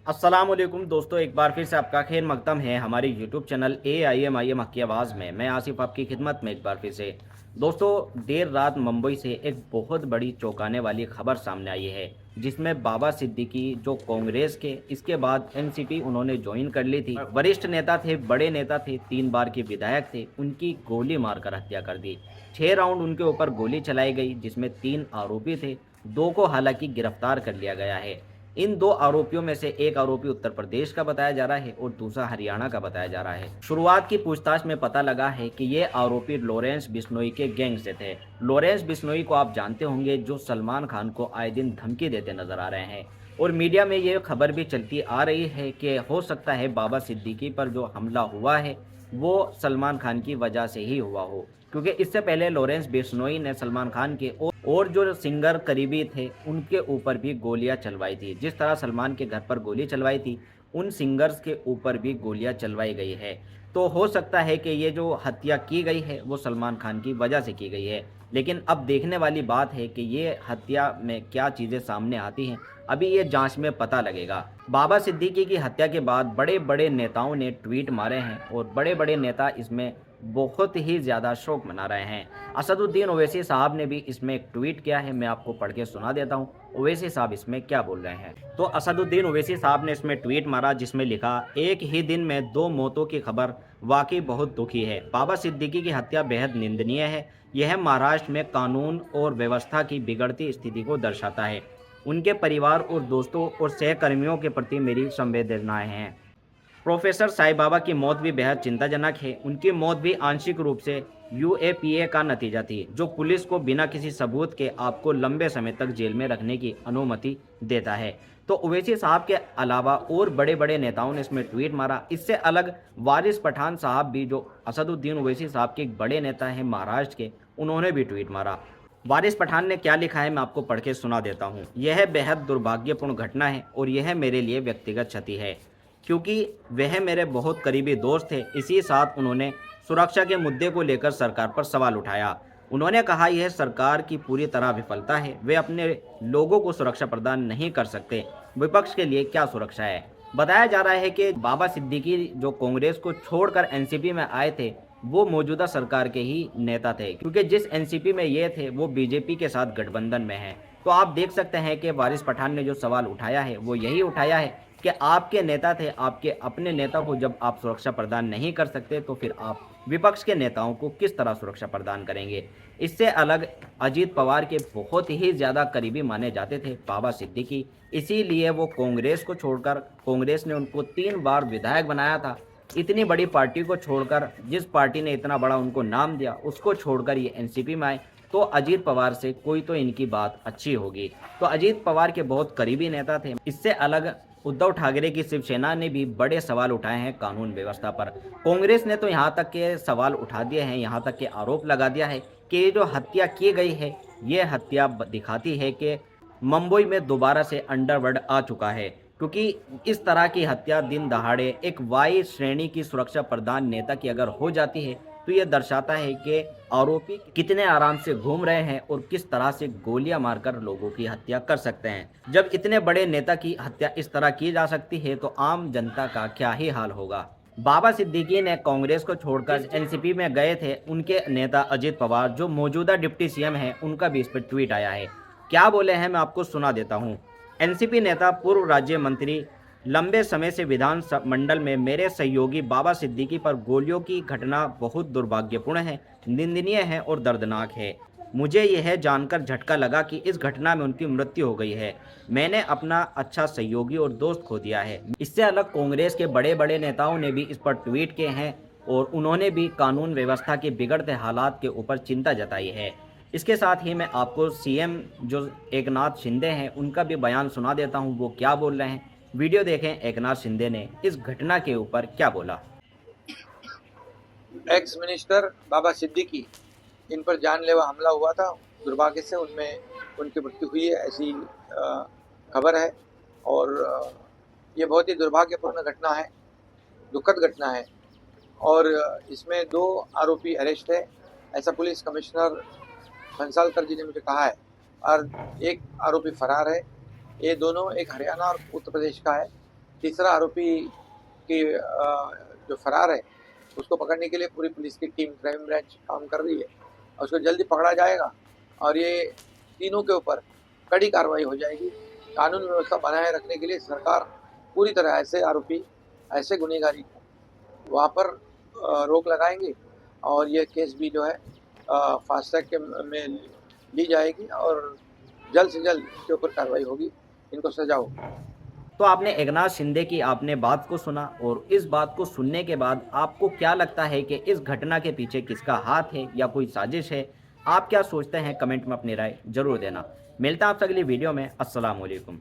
अस्सलामुअलैकुम दोस्तों, एक बार फिर से आपका खैर मकदम है हमारे यूट्यूब चैनल AIM की आवाज़ में। मैं आसिफ आपकी खिदमत में एक बार फिर से। दोस्तों, देर रात मुंबई से एक बहुत बड़ी चौंकाने वाली खबर सामने आई है, जिसमें बाबा सिद्दीकी जो कांग्रेस के इसके बाद एनसीपी उन्होंने ज्वाइन कर ली थी। वरिष्ठ नेता थे, बड़े नेता थे, 3 बार के विधायक थे, उनकी गोली मारकर हत्या कर दी। 6 राउंड उनके ऊपर गोली चलाई गई, जिसमें 3 आरोपी थे, 2 को हालांकि गिरफ्तार कर लिया गया है। इन 2 आरोपियों में से एक आरोपी उत्तर प्रदेश का बताया जा रहा है और दूसरा हरियाणा का बताया जा रहा है। शुरुआत की पूछताछ में पता लगा है कि ये आरोपी लॉरेंस बिश्नोई के गैंग से थे। लॉरेंस बिश्नोई को आप जानते होंगे, जो सलमान खान को आए दिन धमकी देते नजर आ रहे हैं और मीडिया में ये खबर भी चलती आ रही है कि हो सकता है बाबा सिद्दीकी पर जो हमला हुआ है वो सलमान खान की वजह से ही हुआ हो, क्योंकि इससे पहले लॉरेंस बिश्नोई ने सलमान खान के और जो सिंगर करीबी थे उनके ऊपर भी गोलियां चलवाई थी। जिस तरह सलमान के घर पर गोली चलवाई थी, उन सिंगर्स के ऊपर भी गोलियां चलवाई गई है। तो हो सकता है कि ये जो हत्या की गई है वो सलमान खान की वजह से की गई है। लेकिन अब देखने वाली बात है कि ये हत्या में क्या चीज़ें सामने आती हैं, अभी ये जांच में पता लगेगा। बाबा सिद्दीकी की हत्या के बाद बड़े बड़े नेताओं ने ट्वीट मारे हैं और बड़े बड़े नेता इसमें बहुत ही ज़्यादा शोक मना रहे हैं। असदुद्दीन ओवैसी साहब ने भी इसमें एक ट्वीट किया है, मैं आपको पढ़ के सुना देता हूँ ओवैसी साहब इसमें क्या बोल रहे हैं। तो असदुद्दीन ओवैसी साहब ने इसमें ट्वीट मारा, जिसमें लिखा, एक ही दिन में 2 मौतों की खबर वाकई बहुत दुखी है। बाबा सिद्दीकी की हत्या बेहद निंदनीय है। यह महाराष्ट्र में कानून और व्यवस्था की बिगड़ती स्थिति को दर्शाता है। उनके परिवार और दोस्तों और सहकर्मियों के प्रति मेरी संवेदनाएं हैं। प्रोफेसर साईं बाबा की मौत भी बेहद चिंताजनक है। उनकी मौत भी आंशिक रूप से यूएपीए का नतीजा थी, जो पुलिस को बिना किसी सबूत के आपको लंबे समय तक जेल में रखने की अनुमति देता है। तो ओवैसी साहब के अलावा और बड़े बड़े नेताओं ने इसमें ट्वीट मारा। इससे अलग वारिस पठान साहब भी, जो असदुद्दीन ओवैसी साहब के एक बड़े नेता हैं महाराष्ट्र के, उन्होंने भी ट्वीट मारा। वारिस पठान ने क्या लिखा है मैं आपको पढ़ के सुना देता हूँ। यह बेहद दुर्भाग्यपूर्ण घटना है और यह मेरे लिए व्यक्तिगत क्षति है, क्योंकि वह मेरे बहुत करीबी दोस्त थे। इसी साथ उन्होंने सुरक्षा के मुद्दे को लेकर सरकार पर सवाल उठाया। उन्होंने कहा, यह सरकार की पूरी तरह विफलता है, वे अपने लोगों को सुरक्षा प्रदान नहीं कर सकते, विपक्ष के लिए क्या सुरक्षा है। बताया जा रहा है कि बाबा सिद्दीकी जो कांग्रेस को छोड़कर एनसीपी में आए थे, वो मौजूदा सरकार के ही नेता थे, क्योंकि जिस एनसीपी में ये थे वो बीजेपी के साथ गठबंधन में है। तो आप देख सकते हैं कि वारिस पठान ने जो सवाल उठाया है वो यही उठाया है कि आपके नेता थे, आपके अपने नेता को जब आप सुरक्षा प्रदान नहीं कर सकते तो फिर आप विपक्ष के नेताओं को किस तरह सुरक्षा प्रदान करेंगे। इससे अलग अजीत पवार के बहुत ही ज़्यादा करीबी माने जाते थे बाबा सिद्दीकी, इसीलिए वो कांग्रेस को छोड़कर, कांग्रेस ने उनको 3 बार विधायक बनाया था। इतनी बड़ी पार्टी को छोड़कर, जिस पार्टी ने इतना बड़ा उनको नाम दिया, उसको छोड़कर ये एनसीपी में आए, तो अजीत पवार से कोई तो इनकी बात अच्छी होगी। तो अजीत पवार के बहुत करीबी नेता थे। इससे अलग उद्धव ठाकरे की शिवसेना ने भी बड़े सवाल उठाए हैं कानून व्यवस्था पर। कांग्रेस ने तो यहाँ तक के सवाल उठा दिए हैं, यहाँ तक के आरोप लगा दिया है कि ये जो हत्या की गई है, ये हत्या दिखाती है कि मुंबई में दोबारा से अंडरवर्ल्ड आ चुका है, क्योंकि इस तरह की हत्या दिन दहाड़े एक वाई श्रेणी की सुरक्षा प्रदान नेता की अगर हो जाती है तो ये दर्शाता है कि आरोपी कितने आराम से घूम रहे हैं और किस तरह से गोलियां मारकर लोगों की हत्या कर सकते हैं। जब इतने बड़े नेता की हत्या इस तरह की जा सकती है तो आम जनता का क्या ही हाल होगा। बाबा सिद्दीकी ने कांग्रेस को छोड़कर एनसीपी में गए थे। उनके नेता अजीत पवार, जो मौजूदा डिप्टी सीएम हैं, उनका भी इस पर ट्वीट आया है। क्या बोले हैं मैं आपको सुना देता हूँ। एनसीपी नेता, पूर्व राज्य मंत्री, लंबे समय से विधान मंडल में मेरे सहयोगी बाबा सिद्दीकी पर गोलियों की घटना बहुत दुर्भाग्यपूर्ण है, निंदनीय है और दर्दनाक है। मुझे यह जानकर झटका लगा कि इस घटना में उनकी मृत्यु हो गई है। मैंने अपना अच्छा सहयोगी और दोस्त खो दिया है। इससे अलग कांग्रेस के बड़े बड़े नेताओं ने भी इस पर ट्वीट किए हैं और उन्होंने भी कानून व्यवस्था के बिगड़ते हालात के ऊपर चिंता जताई है। इसके साथ ही मैं आपको सीएम जो एकनाथ शिंदे हैं उनका भी बयान सुना देता हूं, वो क्या बोल रहे हैं। वीडियो देखें, एकनाथ शिंदे ने इस घटना के ऊपर क्या बोला। एक्स मिनिस्टर बाबा सिद्दीकी, इन पर जानलेवा हमला हुआ था। दुर्भाग्य से उनमें उनकी मृत्यु हुई है, ऐसी खबर है। और ये बहुत ही दुर्भाग्यपूर्ण घटना है, दुखद घटना है। और इसमें 2 आरोपी अरेस्ट है, ऐसा पुलिस कमिश्नर भंसालकर जी ने मुझे कहा है। और एक आरोपी फरार है। ये दोनों, एक हरियाणा और उत्तर प्रदेश का है। तीसरा आरोपी की जो फरार है उसको पकड़ने के लिए पूरी पुलिस की टीम क्राइम ब्रांच काम कर रही है और उसको जल्दी पकड़ा जाएगा और ये तीनों के ऊपर कड़ी कार्रवाई हो जाएगी। कानून व्यवस्था बनाए रखने के लिए सरकार पूरी तरह ऐसे आरोपी, ऐसे गुनहगारी को वहाँ पर रोक लगाएंगे और ये केस भी जो है फास्ट ट्रैक के में ली जाएगी और जल्द से जल्द इसके ऊपर कार्रवाई होगी, इनको सजा होगी। तो आपने एकनाथ शिंदे की आपने बात को सुना और इस बात को सुनने के बाद आपको क्या लगता है कि इस घटना के पीछे किसका हाथ है या कोई साजिश है? आप क्या सोचते हैं? कमेंट में अपनी राय जरूर देना। मिलता है आपसे अगली वीडियो में। अस्सलाम वालेकुम।